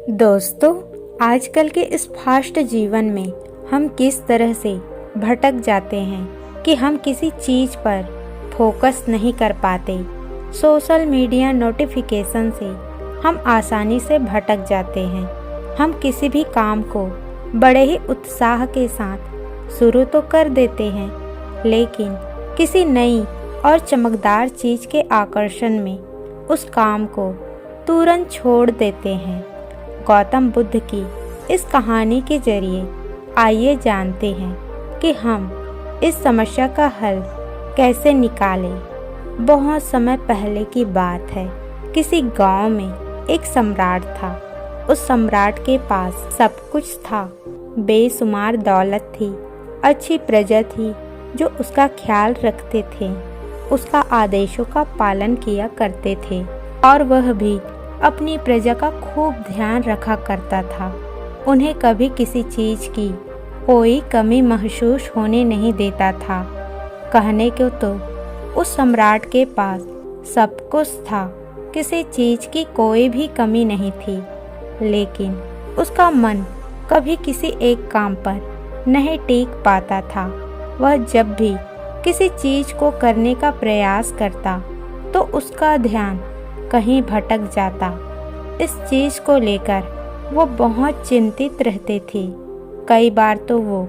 दोस्तों, आजकल के इस फास्ट जीवन में हम किस तरह से भटक जाते हैं कि हम किसी चीज़ पर फोकस नहीं कर पाते। सोशल मीडिया नोटिफिकेशन से हम आसानी से भटक जाते हैं। हम किसी भी काम को बड़े ही उत्साह के साथ शुरू तो कर देते हैं, लेकिन किसी नई और चमकदार चीज़ के आकर्षण में उस काम को तुरंत छोड़ देते हैं। गौतम बुद्ध की इस कहानी के जरिए आइए जानते हैं कि हम इस समस्या का हल कैसे निकालें। बहुत समय पहले की बात है। किसी गांव में एक सम्राट था। उस सम्राट के पास सब कुछ था। बेशुमार दौलत थी, अच्छी प्रजा थी जो उसका ख्याल रखते थे, उसका आदेशों का पालन किया करते थे और वह भी अपनी प्रजा का खूब ध्यान रखा करता था। उन्हें कभी किसी चीज़ की कोई कमी महसूस होने नहीं देता था। कहने को तो उस सम्राट के पास सब कुछ था, किसी चीज़ की कोई भी कमी नहीं थी, लेकिन उसका मन कभी किसी एक काम पर नहीं टिक पाता था। वह जब भी किसी चीज़ को करने का प्रयास करता तो उसका ध्यान कहीं भटक जाता। इस चीज़ को लेकर वो बहुत चिंतित रहते थे। कई बार तो वो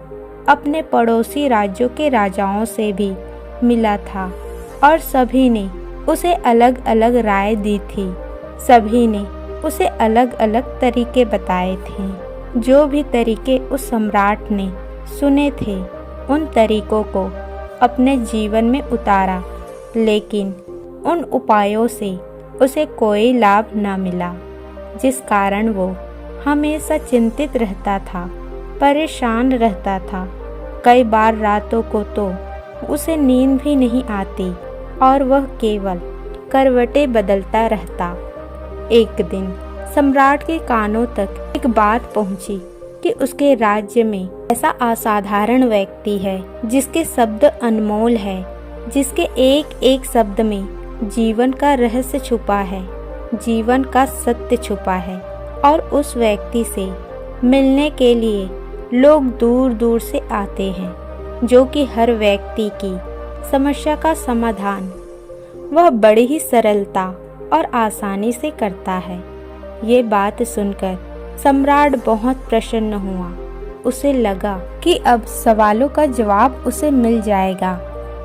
अपने पड़ोसी राज्यों के राजाओं से भी मिला था और सभी ने उसे अलग अलग राय दी थी। सभी ने उसे अलग अलग तरीके बताए थे। जो भी तरीके उस सम्राट ने सुने थे, उन तरीकों को अपने जीवन में उतारा, लेकिन उन उपायों से उसे कोई लाभ न मिला, जिस कारण वो हमेशा चिंतित रहता था, परेशान रहता था। कई बार रातों को तो उसे नींद भी नहीं आती और वह केवल करवटें बदलता रहता। एक दिन सम्राट के कानों तक एक बात पहुंची कि उसके राज्य में ऐसा असाधारण व्यक्ति है जिसके शब्द अनमोल है, जिसके एक एक शब्द में जीवन का रहस्य छुपा है, जीवन का सत्य छुपा है। और उस व्यक्ति से मिलने के लिए लोग दूर दूर से आते हैं, जो कि हर व्यक्ति की समस्या का समाधान वह बड़ी ही सरलता और आसानी से करता है। ये बात सुनकर सम्राट बहुत प्रसन्न हुआ। उसे लगा कि अब सवालों का जवाब उसे मिल जाएगा।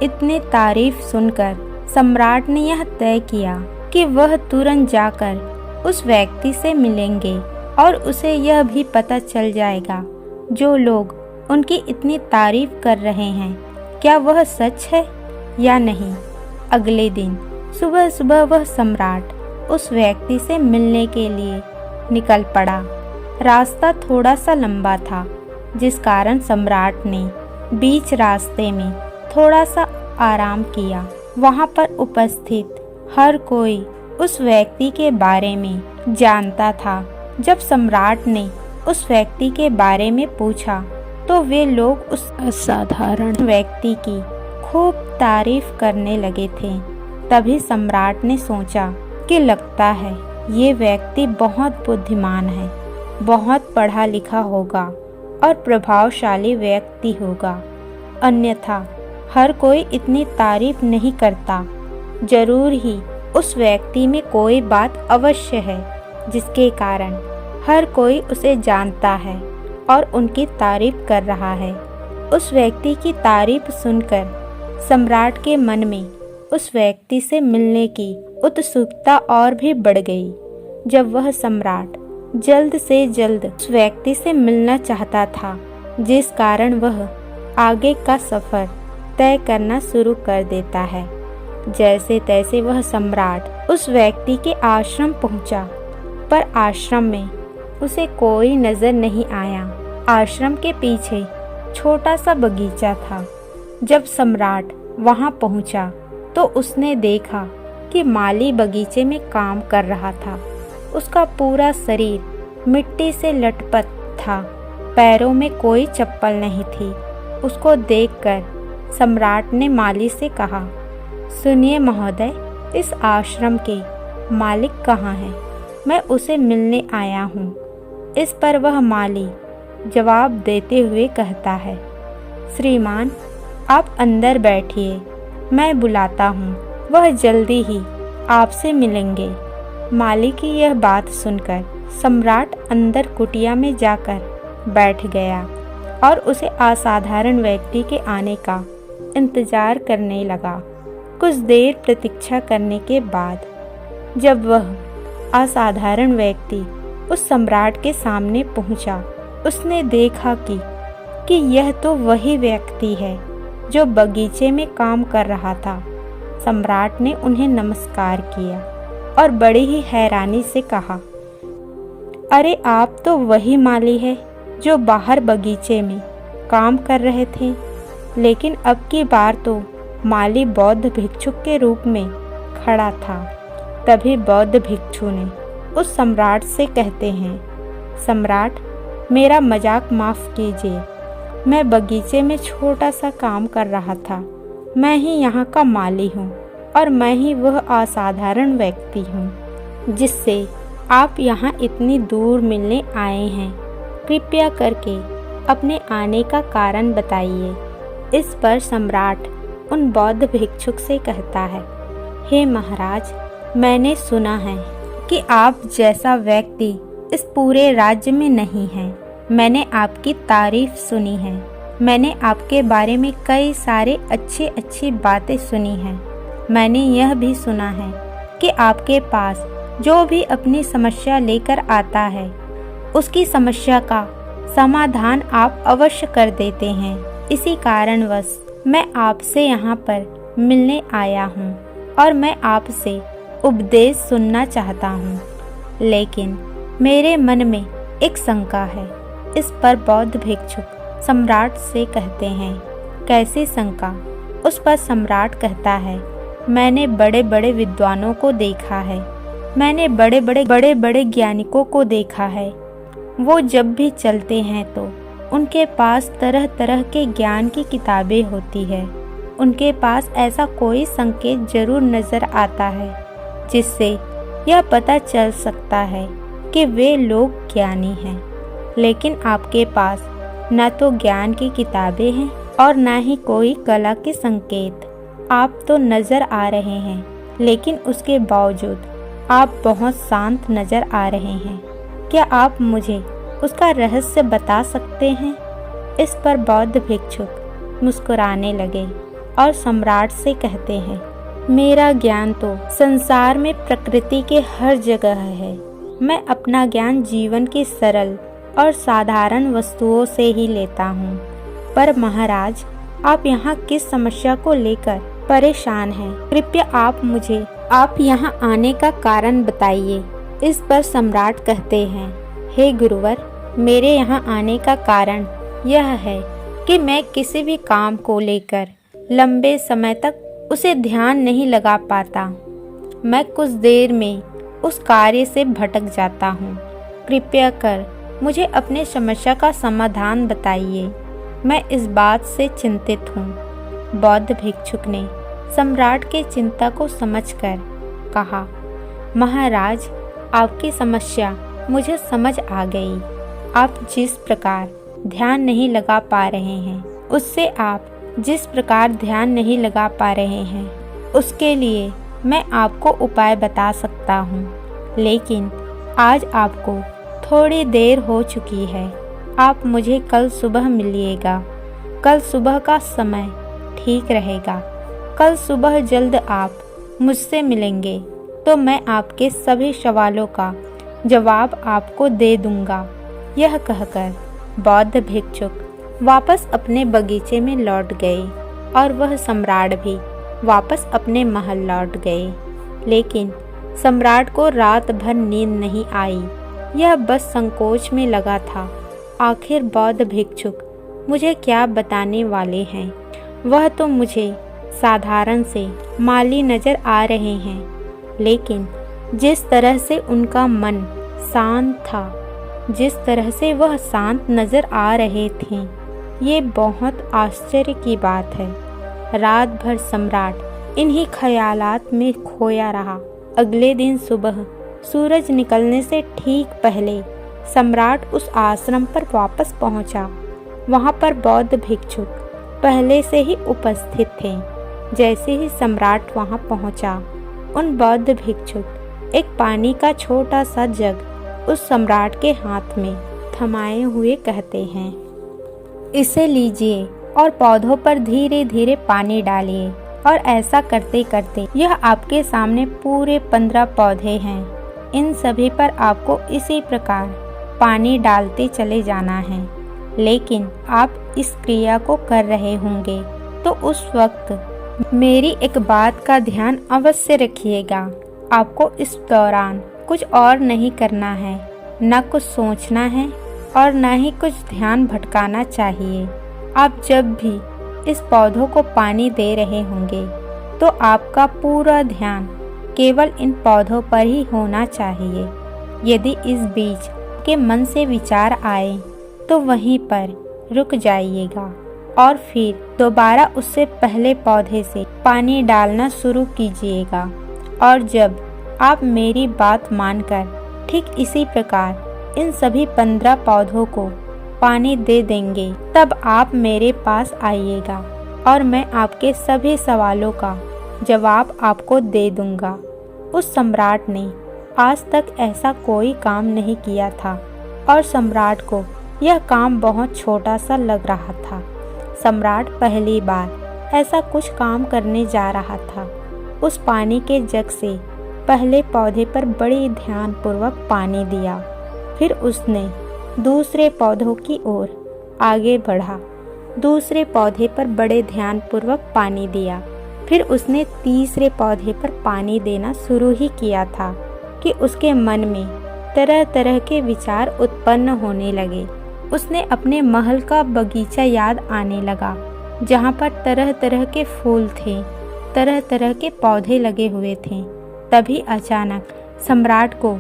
इतनी तारीफ सुनकर सम्राट ने यह तय किया कि वह तुरंत जाकर उस व्यक्ति से मिलेंगे और उसे यह भी पता चल जाएगा जो लोग उनकी इतनी तारीफ कर रहे हैं, क्या वह सच है या नहीं। अगले दिन सुबह सुबह वह सम्राट उस व्यक्ति से मिलने के लिए निकल पड़ा। रास्ता थोड़ा सा लंबा था, जिस कारण सम्राट ने बीच रास्ते में थोड़ा सा आराम किया। वहाँ पर उपस्थित हर कोई उस व्यक्ति के बारे में जानता था। जब सम्राट ने उस व्यक्ति के बारे में पूछा तो वे लोग उस असाधारण व्यक्ति की खूब तारीफ करने लगे थे। तभी सम्राट ने सोचा कि लगता है ये व्यक्ति बहुत बुद्धिमान है, बहुत पढ़ा लिखा होगा और प्रभावशाली व्यक्ति होगा, अन्यथा हर कोई इतनी तारीफ नहीं करता। जरूर ही उस व्यक्ति में कोई बात अवश्य है जिसके कारण हर कोई उसे जानता है और उनकी तारीफ कर रहा है। उस व्यक्ति की तारीफ सुनकर सम्राट के मन में उस व्यक्ति से मिलने की उत्सुकता और भी बढ़ गई। जब वह सम्राट जल्द से जल्द उस व्यक्ति से मिलना चाहता था, जिस कारण वह आगे का सफर तय करना शुरू कर देता है। जैसे तैसे वह सम्राट उस व्यक्ति के आश्रम पहुंचा, पर आश्रम में उसे कोई नजर नहीं आया। आश्रम के पीछे छोटा सा बगीचा था। जब सम्राट वहां पहुंचा तो उसने देखा कि माली बगीचे में काम कर रहा था। उसका पूरा शरीर मिट्टी से लटपट था, पैरों में कोई चप्पल नहीं थी। उसको देखकर सम्राट ने माली से कहा, सुनिए महोदय, इस आश्रम के मालिक कहाँ हैं? मैं उसे मिलने आया हूँ। इस पर वह माली जवाब देते हुए कहता है, श्रीमान आप अंदर बैठिए, मैं बुलाता हूँ, वह जल्दी ही आपसे मिलेंगे। माली की यह बात सुनकर सम्राट अंदर कुटिया में जाकर बैठ गया और उसे असाधारण व्यक्ति के आने का इंतजार करने लगा। कुछ देर प्रतीक्षा करने के बाद जब वह असाधारण व्यक्ति उस सम्राट के सामने पहुंचा, उसने देखा कि यह तो वही व्यक्ति है जो बगीचे में काम कर रहा था। सम्राट ने उन्हें नमस्कार किया और बड़ी ही हैरानी से कहा, अरे आप तो वही माली है जो बाहर बगीचे में काम कर रहे थे। लेकिन अब की बार तो माली बौद्ध भिक्षुक के रूप में खड़ा था। तभी बौद्ध भिक्षु ने उस सम्राट से कहते हैं, सम्राट मेरा मजाक माफ़ कीजिए, मैं बगीचे में छोटा सा काम कर रहा था। मैं ही यहाँ का माली हूँ और मैं ही वह असाधारण व्यक्ति हूँ जिससे आप यहाँ इतनी दूर मिलने आए हैं। कृपया करके अपने आने का कारण बताइए। इस पर सम्राट उन बौद्ध भिक्षुक से कहता है, हे महाराज, मैंने सुना है कि आप जैसा व्यक्ति इस पूरे राज्य में नहीं है। मैंने आपकी तारीफ सुनी है। मैंने आपके बारे में कई सारे अच्छी बातें सुनी हैं। मैंने यह भी सुना है कि आपके पास जो भी अपनी समस्या लेकर आता है उसकी समस्या का समाधान आप अवश्य कर देते हैं। इसी कारणवश मैं आपसे यहाँ पर मिलने आया हूँ और मैं आपसे उपदेश सुनना चाहता हूँ। लेकिन मेरे मन में एक शंका है। इस पर बौद्ध भिक्षुक सम्राट से कहते हैं, कैसी शंका? उस पर सम्राट कहता है, मैंने बड़े बड़े विद्वानों को देखा है, मैंने बड़े बड़े ज्ञानिकों को देखा है। वो जब भी चलते हैं तो उनके पास तरह तरह के ज्ञान की किताबें होती है। उनके पास ऐसा कोई संकेत जरूर नज़र आता है जिससे यह पता चल सकता है कि वे लोग ज्ञानी हैं। लेकिन आपके पास न तो ज्ञान की किताबें हैं और न ही कोई कला के संकेत। आप तो नज़र आ रहे हैं, लेकिन उसके बावजूद आप बहुत शांत नज़र आ रहे हैं। क्या आप मुझे उसका रहस्य बता सकते हैं? इस पर बौद्ध भिक्षुक मुस्कुराने लगे और सम्राट से कहते हैं, मेरा ज्ञान तो संसार में प्रकृति के हर जगह है। मैं अपना ज्ञान जीवन की सरल और साधारण वस्तुओं से ही लेता हूँ। पर महाराज, आप यहाँ किस समस्या को लेकर परेशान हैं? कृपया आप मुझे आप यहाँ आने का कारण बताइए। इस पर सम्राट कहते हैं, हे गुरुवर, मेरे यहाँ आने का कारण यह है कि मैं किसी भी काम को लेकर लंबे समय तक उसे ध्यान नहीं लगा पाता। मैं कुछ देर में उस कार्य से भटक जाता हूँ। कृपया कर मुझे अपने समस्या का समाधान बताइए। मैं इस बात से चिंतित हूँ। बौद्ध भिक्षुक ने सम्राट के चिंता को समझकर कहा, महाराज, आपकी समस्या मुझे समझ आ गई। आप जिस प्रकार ध्यान नहीं लगा पा रहे हैं, उससे आप जिस प्रकार ध्यान नहीं लगा पा रहे हैं, उसके लिए मैं आपको उपाय बता सकता हूँ। लेकिन आज आपको थोड़ी देर हो चुकी है। आप मुझे कल सुबह मिलिएगा। कल सुबह का समय ठीक रहेगा। कल सुबह जल्द आप मुझसे मिलेंगे तो मैं आपके सभी सवालों का जवाब आपको दे दूंगा। यह कहकर बौद्ध भिक्षुक वापस अपने बगीचे में लौट गए और वह सम्राट भी वापस अपने महल लौट गए। लेकिन सम्राट को रात भर नींद नहीं आई। यह बस संकोच में लगा था। आखिर बौद्ध भिक्षुक मुझे क्या बताने वाले हैं? वह तो मुझे साधारण से माली नज़र आ रहे हैं, लेकिन जिस तरह से उनका मन शांत था, जिस तरह से वह शांत नज़र आ रहे थे, ये बहुत आश्चर्य की बात है। रात भर सम्राट इन्हीं ख्यालात में खोया रहा। अगले दिन सुबह सूरज निकलने से ठीक पहले सम्राट उस आश्रम पर वापस पहुंचा। वहां पर बौद्ध भिक्षुक पहले से ही उपस्थित थे। जैसे ही सम्राट वहां पहुंचा, उन बौद्ध भिक्षुक एक पानी का छोटा सा जग उस सम्राट के हाथ में थमाए हुए कहते हैं, इसे लीजिए और पौधों पर धीरे धीरे पानी डालिए। और ऐसा करते करते यह आपके सामने पूरे 15 पौधे हैं। इन सभी पर आपको इसी प्रकार पानी डालते चले जाना है। लेकिन आप इस क्रिया को कर रहे होंगे तो उस वक्त मेरी एक बात का ध्यान अवश्य रखिएगा। आपको इस दौरान कुछ और नहीं करना है, न कुछ सोचना है और न ही कुछ ध्यान भटकाना चाहिए। आप जब भी इस पौधों को पानी दे रहे होंगे तो आपका पूरा ध्यान केवल इन पौधों पर ही होना चाहिए। यदि इस बीच के मन से विचार आए तो वहीं पर रुक जाइएगा और फिर दोबारा उससे पहले पौधे से पानी डालना शुरू कीजिएगा। और जब आप मेरी बात मानकर ठीक इसी प्रकार इन सभी 15 पौधों को पानी दे देंगे, तब आप मेरे पास आइएगा और मैं आपके सभी सवालों का जवाब आपको दे दूंगा। उस सम्राट ने आज तक ऐसा कोई काम नहीं किया था और सम्राट को यह काम बहुत छोटा सा लग रहा था। सम्राट पहली बार ऐसा कुछ काम करने जा रहा था। उस पानी के जग से पहले पौधे पर बड़े ध्यानपूर्वक पानी दिया। फिर उसने दूसरे पौधों की ओर आगे बढ़ा। दूसरे पौधे पर बड़े ध्यानपूर्वक पानी दिया। फिर उसने तीसरे पौधे पर पानी देना शुरू ही किया था कि उसके मन में तरह तरह के विचार उत्पन्न होने लगे। उसने अपने महल का बगीचा याद आने लगा, जहाँ पर तरह तरह के फूल थे, तरह तरह के पौधे लगे हुए थे। तभी अचानक सम्राट को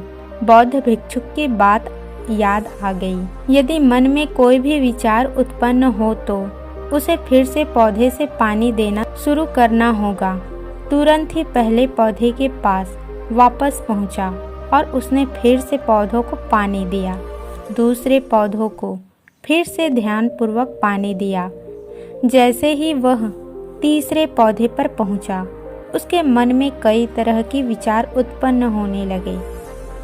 बौद्ध भिक्षुक की बात याद आ गई। यदि मन में कोई भी विचार उत्पन्न हो तो उसे फिर से पौधे से पानी देना शुरू करना होगा। तुरंत ही पहले पौधे के पास वापस पहुंचा और उसने फिर से पौधों को पानी दिया। दूसरे पौधों को फिर से ध्यानपूर्वक पानी दिया। जैसे ही वह तीसरे पौधे पर पहुंचा, उसके मन में कई तरह के विचार उत्पन्न होने लगे।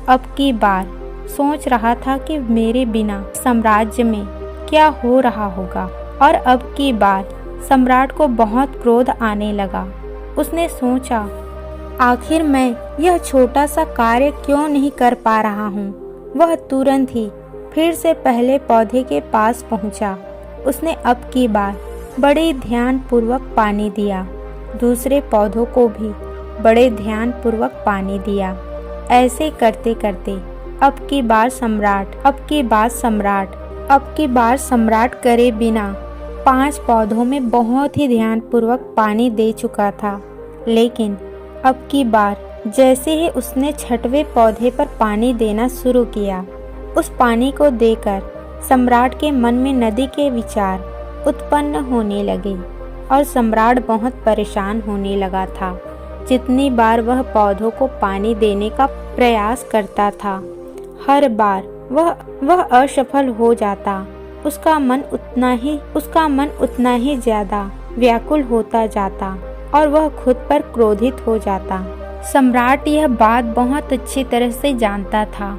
अब की बार सोच रहा था कि मेरे बिना साम्राज्य में क्या हो रहा होगा। और अब की बार सम्राट को बहुत क्रोध आने लगा। उसने सोचा, आखिर मैं यह छोटा सा कार्य क्यों नहीं कर पा रहा हूँ। वह तुरंत ही फिर से पहले पौधे के पास पहुँचा। उसने अब की बार बड़े ध्यानपूर्वक पानी दिया। दूसरे पौधों को भी बड़े ध्यानपूर्वक पानी दिया। ऐसे करते करते अब की बार सम्राट करे बिना 5 पौधों में बहुत ही ध्यानपूर्वक पानी दे चुका था। लेकिन अब की बार जैसे ही उसने 6वें पौधे पर पानी देना शुरू किया, उस पानी को देकर सम्राट के मन में नदी के विचार उत्पन्न होने लगे और सम्राट बहुत परेशान होने लगा था। जितनी बार वह पौधों को पानी देने का प्रयास करता था, हर बार वह असफल हो जाता। उसका मन उतना ही ज्यादा व्याकुल होता जाता और वह खुद पर क्रोधित हो जाता। सम्राट यह बात बहुत अच्छी तरह से जानता था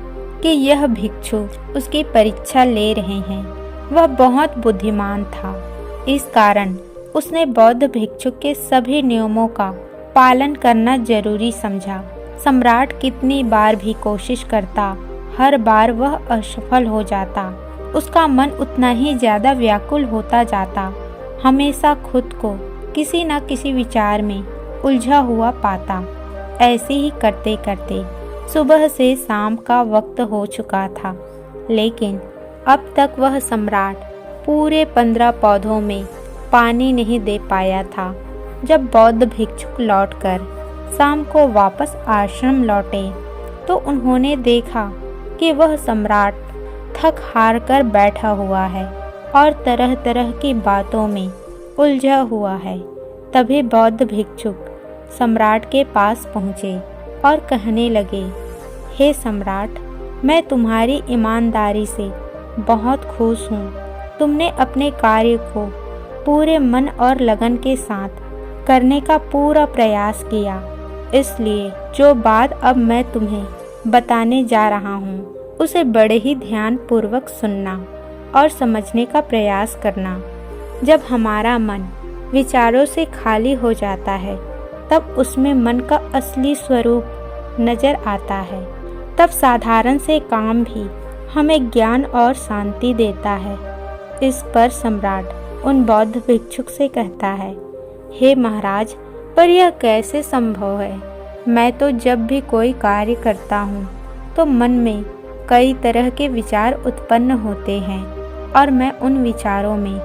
कि यह भिक्षु उसकी परीक्षा ले रहे हैं। वह बहुत बुद्धिमान था। इस कारण उसने बौद्ध भिक्षु के सभी नियमों का पालन करना जरूरी समझा। सम्राट कितनी बार भी कोशिश करता, हर बार वह असफल हो जाता। उसका मन उतना ही ज्यादा व्याकुल होता जाता। हमेशा खुद को किसी न किसी विचार में उलझा हुआ पाता। ऐसे ही करते करते सुबह से शाम का वक्त हो चुका था, लेकिन अब तक वह सम्राट पूरे 15 पौधों में पानी नहीं दे पाया था। जब बौद्ध भिक्षुक लौटकर शाम को वापस आश्रम लौटे तो उन्होंने देखा कि वह सम्राट थक हार कर बैठा हुआ है और तरह तरह की बातों में उलझा हुआ है। तभी बौद्ध भिक्षुक सम्राट के पास पहुँचे और कहने लगे, हे सम्राट, मैं तुम्हारी ईमानदारी से बहुत खुश हूँ। तुमने अपने कार्य को पूरे मन और लगन के साथ करने का पूरा प्रयास किया, इसलिए जो बात अब मैं तुम्हें बताने जा रहा हूँ उसे बड़े ही ध्यान पूर्वक सुनना और समझने का प्रयास करना। जब हमारा मन विचारों से खाली हो जाता है तब उसमें मन का असली स्वरूप नजर आता है। तब साधारण से काम भी हमें ज्ञान और शांति देता है। इस पर सम्राट उन बौद्ध भिक्षुक से कहता है, हे महाराज, पर यह कैसे संभव है? मैं तो जब भी कोई कार्य करता हूँ तो मन में कई तरह के विचार उत्पन्न होते हैं और मैं उन विचारों में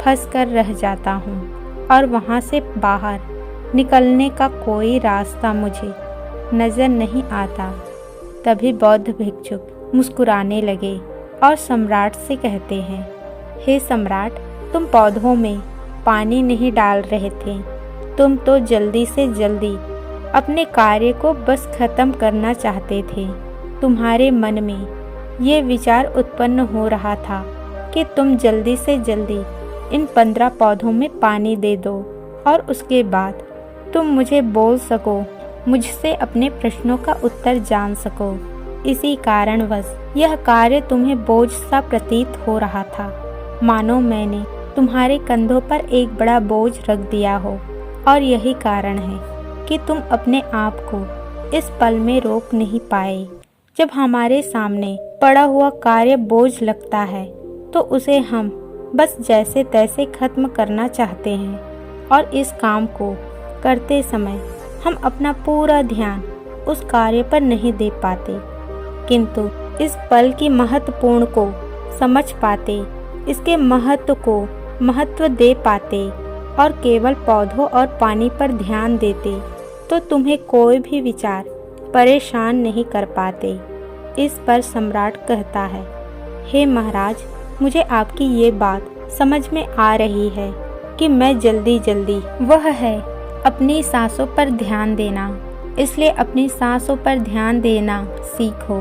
फंस कर रह जाता हूँ और वहाँ से बाहर निकलने का कोई रास्ता मुझे नजर नहीं आता। तभी बौद्ध भिक्षुक मुस्कुराने लगे और सम्राट से कहते हैं, हे सम्राट, तुम पौधों में पानी नहीं डाल रहे थे, तुम तो जल्दी से जल्दी अपने कार्य को बस खत्म करना चाहते थे। तुम्हारे मन में ये विचार उत्पन्न हो रहा था कि तुम जल्दी से जल्दी इन 15 पौधों में पानी दे दो और उसके बाद तुम मुझे बोल सको, मुझसे अपने प्रश्नों का उत्तर जान सको। इसी कारणवश यह कार्य तुम्हें बोझ सा प्रतीत हो रहा था, मानो मैंने तुम्हारे कंधों पर एक बड़ा बोझ रख दिया हो। और यही कारण है कि तुम अपने आप को इस पल में रोक नहीं पाए। जब हमारे सामने पड़ा हुआ कार्य बोझ लगता है तो उसे हम बस जैसे तैसे खत्म करना चाहते हैं और इस काम को करते समय हम अपना पूरा ध्यान उस कार्य पर नहीं दे पाते, किंतु इस पल की महत्वपूर्ण को समझ पाते, इसके महत्व को महत्व दे पाते और केवल पौधों और पानी पर ध्यान देते तो तुम्हें कोई भी विचार परेशान नहीं कर पाते। इस पर सम्राट कहता है, हे महाराज, मुझे आपकी ये बात समझ में आ रही है कि मैं जल्दी जल्दी वह है अपनी सांसों पर ध्यान देना, इसलिए अपनी सांसों पर ध्यान देना सीखो।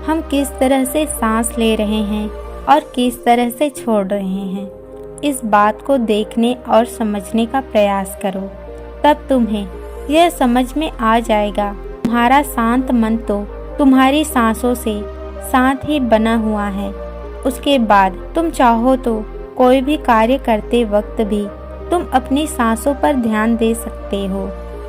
हम किस तरह से सांस ले रहे हैं और किस तरह से छोड़ रहे हैं, इस बात को देखने और समझने का प्रयास करो। तब तुम्हें यह समझ में आ जाएगा तुम्हारा शांत मन तो तुम्हारी सांसों से साथ ही बना हुआ है। उसके बाद तुम चाहो तो कोई भी कार्य करते वक्त भी तुम अपनी सांसों पर ध्यान दे सकते हो।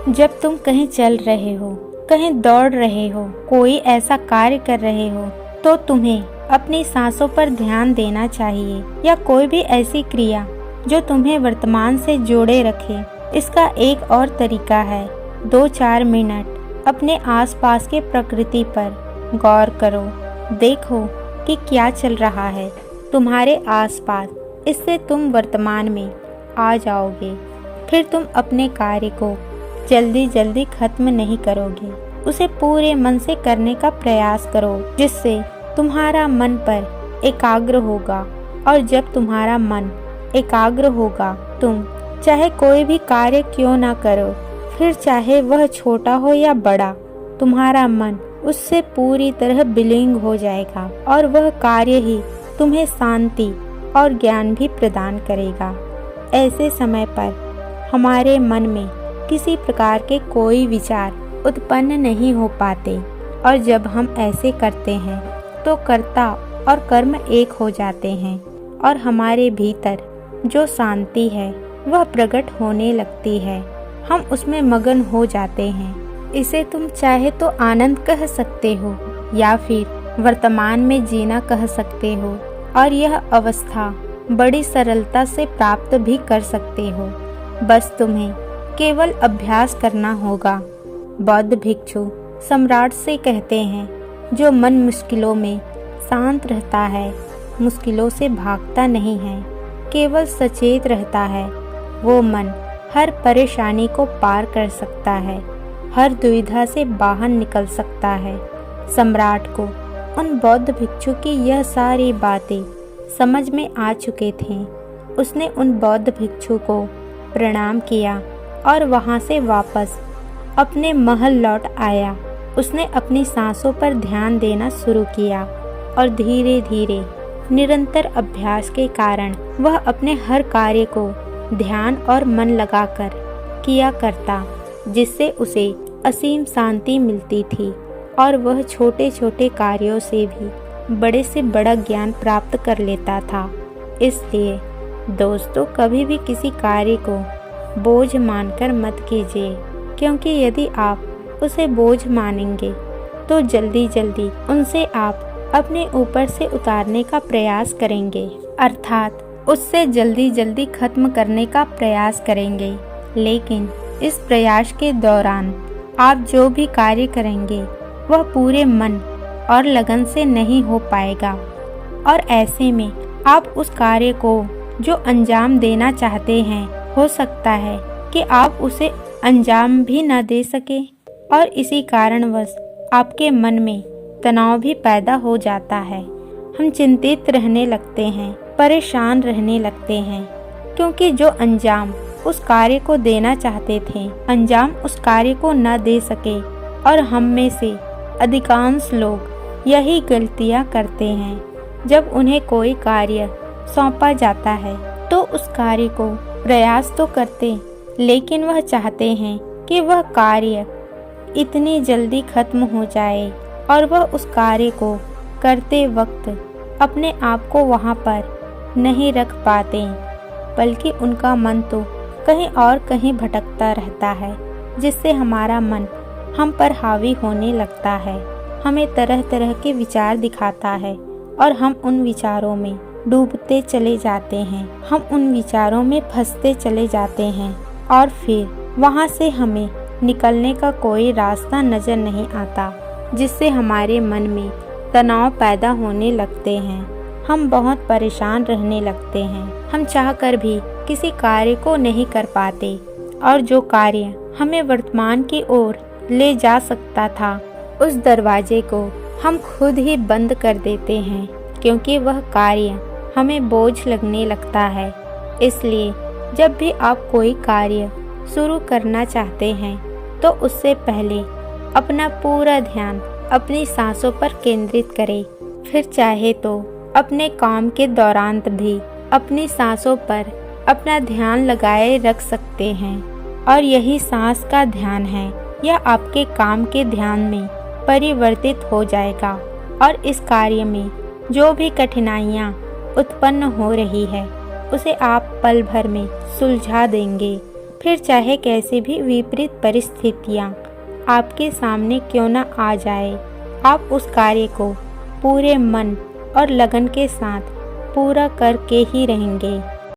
जब तुम कहीं चल रहे हो, कहीं दौड़ रहे हो, कोई ऐसा कार्य कर रहे हो तो तुम्हें अपनी सांसों पर ध्यान देना चाहिए, या कोई भी ऐसी क्रिया जो तुम्हें वर्तमान से जोड़े रखे। इसका एक और तरीका है, 2-4 मिनट अपने आसपास के प्रकृति पर गौर करो, देखो कि क्या चल रहा है तुम्हारे आसपास। इससे तुम वर्तमान में आ जाओगे। फिर तुम अपने कार्य को जल्दी जल्दी खत्म नहीं करोगे, उसे पूरे मन से करने का प्रयास करो, जिससे तुम्हारा मन पर एकाग्र होगा। और जब तुम्हारा मन एकाग्र होगा, तुम चाहे कोई भी कार्य क्यों ना करो, फिर चाहे वह छोटा हो या बड़ा, तुम्हारा मन उससे पूरी तरह विलीन हो जाएगा और वह कार्य ही तुम्हें शांति और ज्ञान भी प्रदान करेगा। ऐसे समय पर हमारे मन में किसी प्रकार के कोई विचार उत्पन्न नहीं हो पाते, और जब हम ऐसे करते हैं तो कर्ता और कर्म एक हो जाते हैं और हमारे भीतर जो शांति है वह प्रकट होने लगती है। हम उसमें मगन हो जाते हैं। इसे तुम चाहे तो आनंद कह सकते हो या फिर वर्तमान में जीना कह सकते हो, और यह अवस्था बड़ी सरलता से प्राप्त भी कर सकते हो। बस तुम्हें केवल अभ्यास करना होगा। बौद्ध भिक्षु सम्राट से कहते हैं, जो मन मुश्किलों में शांत रहता है, मुश्किलों से भागता नहीं है, केवल सचेत रहता है, वो मन हर परेशानी को पार कर सकता है, हर दुविधा से बाहर निकल सकता है। सम्राट को उन बौद्ध भिक्षु की यह सारी बातें समझ में आ चुके थे। उसने उन बौद्ध भिक्षु को प्रणाम किया और वहां से वापस अपने महल लौट आया। उसने अपनी सांसों पर ध्यान देना शुरू किया और धीरे धीरे निरंतर अभ्यास के कारण वह अपने हर कार्य को ध्यान और मन लगाकर किया करता, जिससे उसे असीम शांति मिलती थी और वह छोटे छोटे कार्यों से भी बड़े से बड़ा ज्ञान प्राप्त कर लेता था। इसलिए दोस्तों, कभी भी किसी कार्य को बोझ मानकर मत कीजिए, क्योंकि यदि आप उसे बोझ मानेंगे तो जल्दी जल्दी उनसे आप अपने ऊपर से उतारने का प्रयास करेंगे, अर्थात उससे जल्दी जल्दी खत्म करने का प्रयास करेंगे। लेकिन इस प्रयास के दौरान आप जो भी कार्य करेंगे वह पूरे मन और लगन से नहीं हो पाएगा, और ऐसे में आप उस कार्य को जो अंजाम देना चाहते हैं, हो सकता है कि आप उसे अंजाम भी न दे सके, और इसी कारणवश आपके मन में तनाव भी पैदा हो जाता है। हम चिंतित रहने लगते हैं, परेशान रहने लगते हैं, क्योंकि जो अंजाम उस कार्य को देना चाहते थे, अंजाम उस कार्य को न दे सके। और हम में से अधिकांश लोग यही गलतियां करते हैं। जब उन्हें कोई कार्य सौंपा जाता है तो उस कार्य को प्रयास तो करते, लेकिन वह चाहते हैं कि वह कार्य इतनी जल्दी खत्म हो जाए, और वह उस कार्य को करते वक्त अपने आप को वहाँ पर नहीं रख पाते, बल्कि उनका मन तो कहीं और कहीं भटकता रहता है, जिससे हमारा मन हम पर हावी होने लगता है, हमें तरह तरह के विचार दिखाता है और हम उन विचारों में डूबते चले जाते हैं, हम उन विचारों में फंसते चले जाते हैं, और फिर वहाँ से हमें निकलने का कोई रास्ता नजर नहीं आता, जिससे हमारे मन में तनाव पैदा होने लगते हैं। हम बहुत परेशान रहने लगते हैं, हम चाहकर भी किसी कार्य को नहीं कर पाते, और जो कार्य हमें वर्तमान की ओर ले जा सकता था, उस दरवाजे को हम खुद ही बंद कर देते हैं, क्योंकि वह कार्य हमें बोझ लगने लगता है। इसलिए जब भी आप कोई कार्य शुरू करना चाहते हैं तो उससे पहले अपना पूरा ध्यान अपनी सांसों पर केंद्रित करें। फिर चाहे तो अपने काम के दौरान भी अपनी सांसों पर अपना ध्यान लगाए रख सकते हैं, और यही सांस का ध्यान है, यह आपके काम के ध्यान में परिवर्तित हो जाएगा, और इस कार्य में जो भी कठिनाइयाँ उत्पन्न हो रही है उसे आप पल भर में सुलझा देंगे। फिर चाहे कैसी भी विपरीत परिस्थितियाँ आपके सामने क्यों न आ जाए, आप उस कार्य को पूरे मन और लगन के साथ पूरा करके ही रहेंगे।